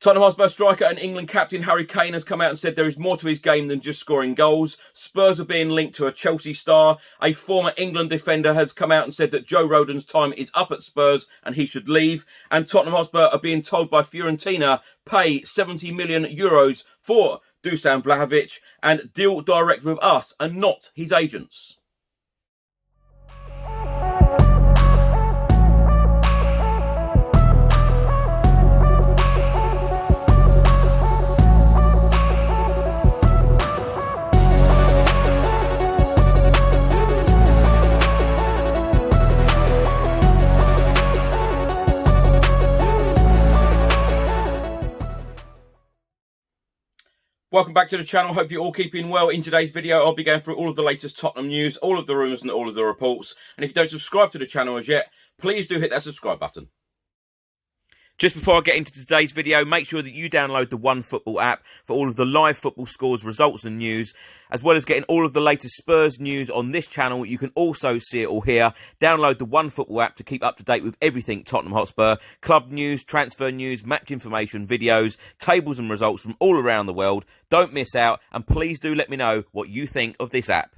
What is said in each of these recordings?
Tottenham Hotspur striker and England captain Harry Kane has come out and said there is more to his game than just scoring goals. Spurs are being linked to a Chelsea star. A former England defender has come out and said that Joe Rodon's time is up at Spurs and he should leave. And Tottenham Hotspur are being told by Fiorentina pay €70 million for Dusan Vlahovic and deal direct with us and not his agents. Welcome back to the channel. Hope you're all keeping well. In today's video, I'll be going through all of the latest Tottenham news, all of the rumours and all of the reports. And if you don't subscribe to the channel as yet, please do hit that subscribe button. Just before I get into today's video, make sure that you download the OneFootball app for all of the live football scores, results and news, as well as getting all of the latest Spurs news on this channel. You can also see it all here. Download the OneFootball app to keep up to date with everything Tottenham Hotspur, club news, transfer news, match information, videos, tables and results from all around the world. Don't miss out, and please do let me know what you think of this app.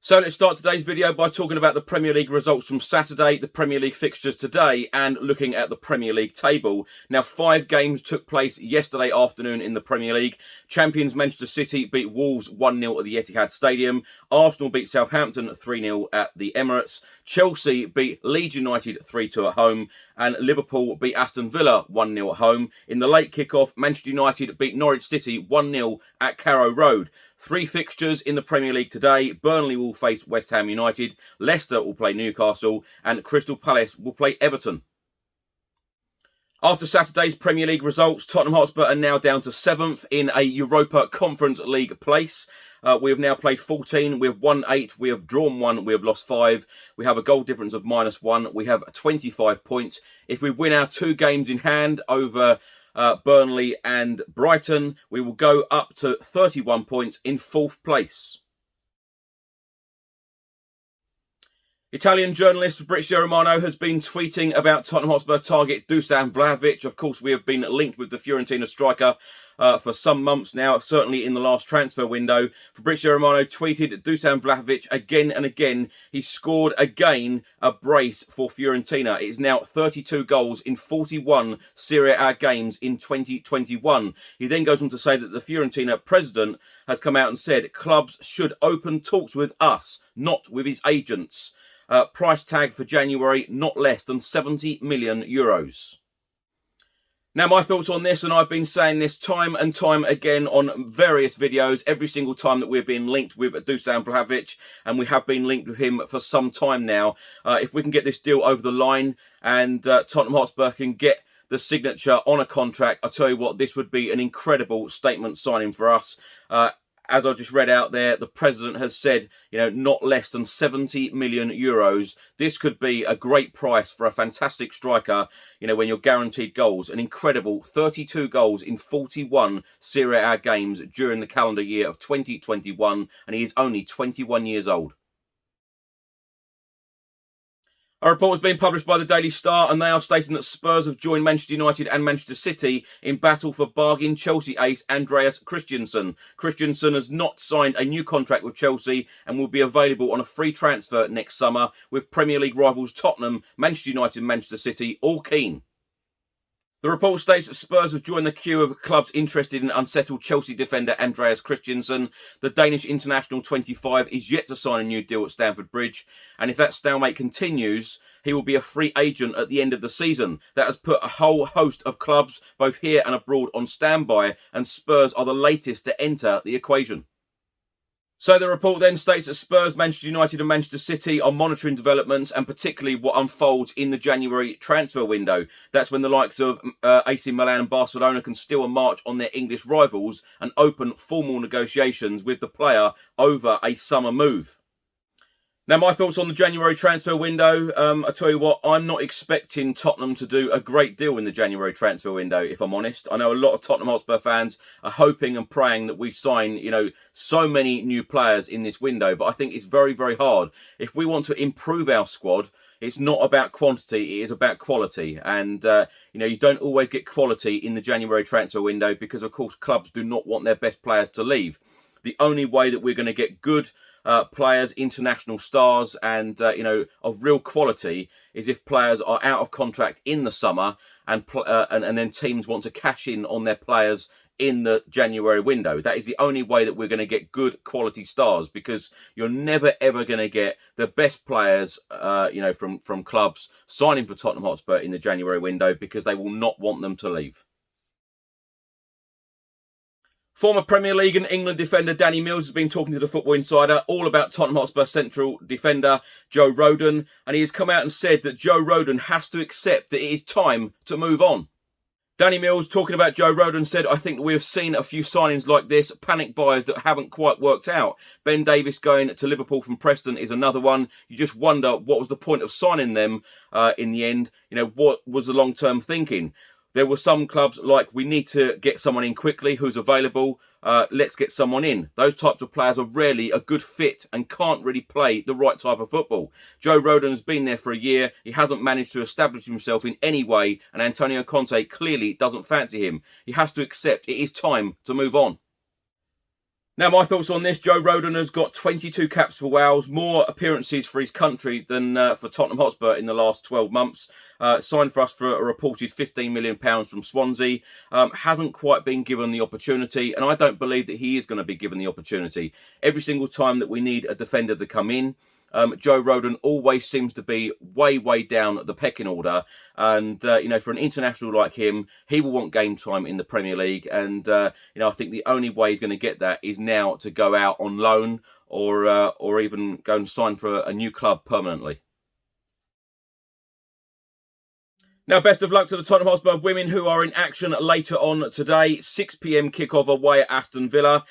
So let's start today's video by talking about the Premier League results from Saturday, the Premier League fixtures today, and looking at the Premier League table. Now, 5 games took place yesterday afternoon in the Premier League. Champions Manchester City beat Wolves 1-0 at the Etihad Stadium. Arsenal beat Southampton 3-0 at the Emirates. Chelsea beat Leeds United 3-2 at home. And Liverpool beat Aston Villa 1-0 at home. In the late kickoff, Manchester United beat Norwich City 1-0 at Carrow Road. 3 fixtures in the Premier League today. Burnley will face West Ham United, Leicester will play Newcastle, and Crystal Palace will play Everton. After Saturday's Premier League results, Tottenham Hotspur are now down to 7th in a Europa Conference League place. We have now played 14, we have won 8, we have drawn 1, we have lost 5. We have a goal difference of -1, we have 25 points. If we win our 2 games in hand over Burnley and Brighton, we will go up to 31 points in 4th place. Italian journalist Fabrizio Romano has been tweeting about Tottenham Hotspur target Dusan Vlahovic. Of course, we have been linked with the Fiorentina striker for some months now, certainly in the last transfer window. Fabrizio Romano tweeted Dusan Vlahovic again and again. He scored again a brace for Fiorentina. It is now 32 goals in 41 Serie A games in 2021. He then goes on to say that the Fiorentina president has come out and said clubs should open talks with us, not with his agents. Price tag for January, not less than €70 million. Now, my thoughts on this, and I've been saying this time and time again on various videos, every single time that we're being linked with Dusan Vlahovic, and we have been linked with him for some time now. If we can get this deal over the line and Tottenham Hotspur can get the signature on a contract, I'll tell you what, this would be an incredible statement signing for us. As I just read out there, the president has said, not less than €70 million. This could be a great price for a fantastic striker, when you're guaranteed goals. An incredible 32 goals in 41 Serie A games during the calendar year of 2021, and he is only 21 years old. A report has been published by the Daily Star, and they are stating that Spurs have joined Manchester United and Manchester City in battle for bargain Chelsea ace Andreas Christensen. Christensen has not signed a new contract with Chelsea and will be available on a free transfer next summer, with Premier League rivals Tottenham, Manchester United and Manchester City all keen. The report states that Spurs have joined the queue of clubs interested in unsettled Chelsea defender Andreas Christensen. The Danish international 25 is yet to sign a new deal at Stamford Bridge, and if that stalemate continues, he will be a free agent at the end of the season. That has put a whole host of clubs, both here and abroad, on standby, and Spurs are the latest to enter the equation. So the report then states that Spurs, Manchester United and Manchester City are monitoring developments and particularly what unfolds in the January transfer window. That's when the likes of AC Milan and Barcelona can steal a march on their English rivals and open formal negotiations with the player over a summer move. Now, my thoughts on the January transfer window. I tell you what, I'm not expecting Tottenham to do a great deal in the January transfer window, if I'm honest. I know a lot of Tottenham Hotspur fans are hoping and praying that we sign, so many new players in this window, but I think it's very, very hard. If we want to improve our squad, It's not about quantity, it is about quality. And, you don't always get quality in the January transfer window because, of course, clubs do not want their best players to leave. The only way that we're going to get good players, international stars, and of real quality is if players are out of contract in the summer, and then teams want to cash in on their players in the January window. That is the only way that we're going to get good quality stars, because you're never ever going to get the best players, from clubs signing for Tottenham Hotspur in the January window, because they will not want them to leave. Former Premier League and England defender Danny Mills has been talking to the Football Insider all about Tottenham Hotspur central defender Joe Rodon, and he has come out and said that Joe Rodon has to accept that it is time to move on. Danny Mills, talking about Joe Rodon, said, "I think we have seen a few signings like this, panic buyers that haven't quite worked out. Ben Davies going to Liverpool from Preston is another one. You just wonder what was the point of signing them in the end. What was the long-term thinking? There were some clubs like, we need to get someone in quickly who's available. Let's get someone in. Those types of players are rarely a good fit and can't really play the right type of football. Joe Rodon has been there for a year. He hasn't managed to establish himself in any way, and Antonio Conte clearly doesn't fancy him. He has to accept it is time to move on." Now, my thoughts on this: Joe Rodon has got 22 caps for Wales, more appearances for his country than for Tottenham Hotspur in the last 12 months. Signed for us for a reported £15 million from Swansea. Hasn't quite been given the opportunity, and I don't believe that he is going to be given the opportunity. Every single time that we need a defender to come in, Joe Rodon always seems to be way, way down the pecking order. And, for an international like him, he will want game time in the Premier League. And, I think the only way he's going to get that is now to go out on loan or even go and sign for a new club permanently. Now, best of luck to the Tottenham Hotspur women, who are in action later on today. 6 p.m. kickoff away at Aston Villa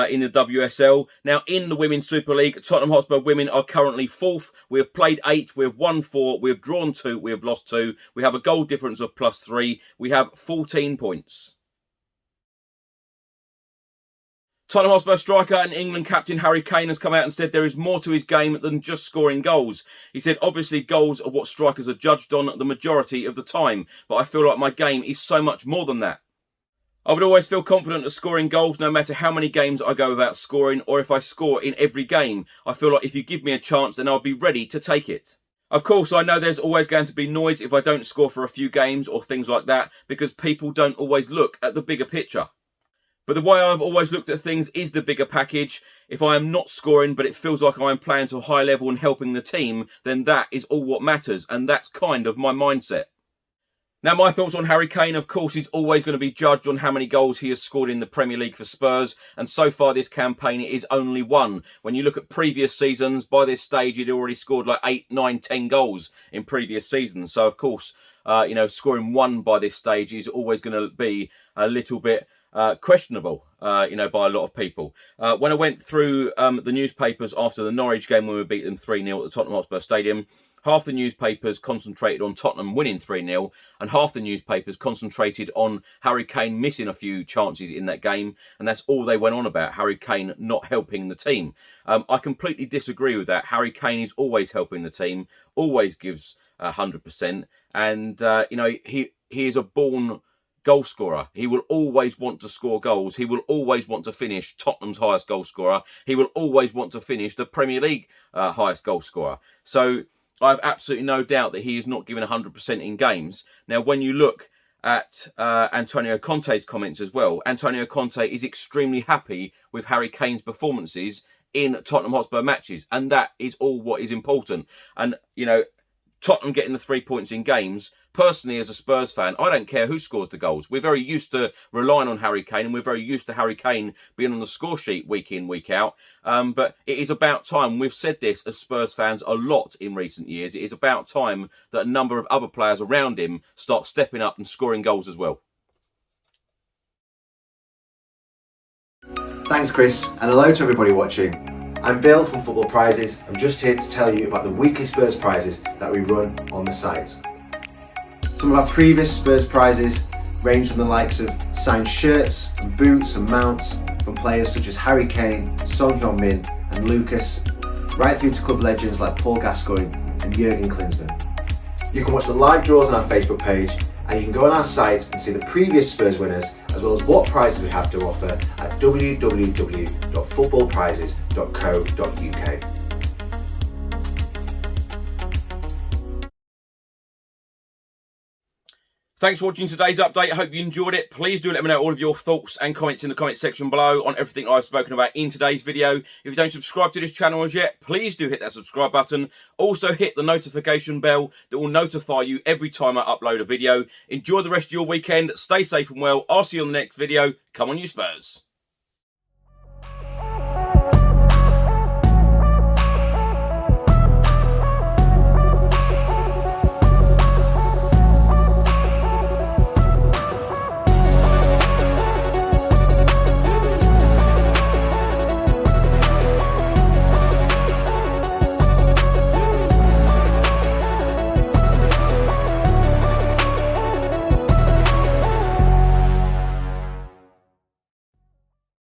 in the WSL. Now, in the Women's Super League, Tottenham Hotspur women are currently 4th. We have played 8, we have won 4, we have drawn 2, we have lost 2. We have a goal difference of +3. We have 14 points. Tottenham Hotspur striker and England captain Harry Kane has come out and said there is more to his game than just scoring goals. He said, "Obviously goals are what strikers are judged on the majority of the time, but I feel like my game is so much more than that. I would always feel confident at scoring goals no matter how many games I go without scoring, or if I score in every game. I feel like if you give me a chance, then I'll be ready to take it. Of course, I know there's always going to be noise if I don't score for a few games or things like that, because people don't always look at the bigger picture. But the way I've always looked at things is the bigger package. If I am not scoring, but it feels like I am playing to a high level and helping the team, then that is all what matters. And that's kind of my mindset." Now, my thoughts on Harry Kane, of course, he's always going to be judged on how many goals he has scored in the Premier League for Spurs. And so far this campaign, it is only 1. When you look at previous seasons, by this stage, he'd already scored like 8, 9, 10 goals in previous seasons. So, of course, scoring 1 by this stage is always going to be a little bit questionable, by a lot of people. When I went through the newspapers after the Norwich game when we beat them 3-0 at the Tottenham Hotspur Stadium, half the newspapers concentrated on Tottenham winning 3-0, and half the newspapers concentrated on Harry Kane missing a few chances in that game, and that's all they went on about, Harry Kane not helping the team. I completely disagree with that. Harry Kane is always helping the team, always gives 100%, and he is a born goal scorer. He will always want to score goals. He will always want to finish Tottenham's highest goal scorer. He will always want to finish the Premier League highest goal scorer. So I have absolutely no doubt that he is not given 100% in games. Now, when you look at Antonio Conte's comments as well, Antonio Conte is extremely happy with Harry Kane's performances in Tottenham Hotspur matches, and that is all what is important. And, Tottenham getting the 3 points in games, personally as a Spurs fan, I don't care who scores the goals. We're very used to relying on Harry Kane, and we're very used to Harry Kane being on the score sheet week in, week out. But it is about time. We've said this as Spurs fans a lot in recent years. It is about time that a number of other players around him start stepping up and scoring goals as well. Thanks, Chris, and hello to everybody watching. I'm Bill from Football Prizes. I'm just here to tell you about the weekly Spurs prizes that we run on the site. Some of our previous Spurs prizes range from the likes of signed shirts and boots and mounts from players such as Harry Kane, Son Heung-min and Lucas, right through to club legends like Paul Gascoigne and Jurgen Klinsmann. You can watch the live draws on our Facebook page, and you can go on our site and see the previous Spurs winners, as well as what prizes we have to offer at www.footballprizes.co.uk. Thanks for watching today's update. I hope you enjoyed it. Please do let me know all of your thoughts and comments in the comment section below on everything I've spoken about in today's video. If you don't subscribe to this channel as yet, please do hit that subscribe button. Also hit the notification bell that will notify you every time I upload a video. Enjoy the rest of your weekend. Stay safe and well. I'll see you on the next video. Come on, you Spurs.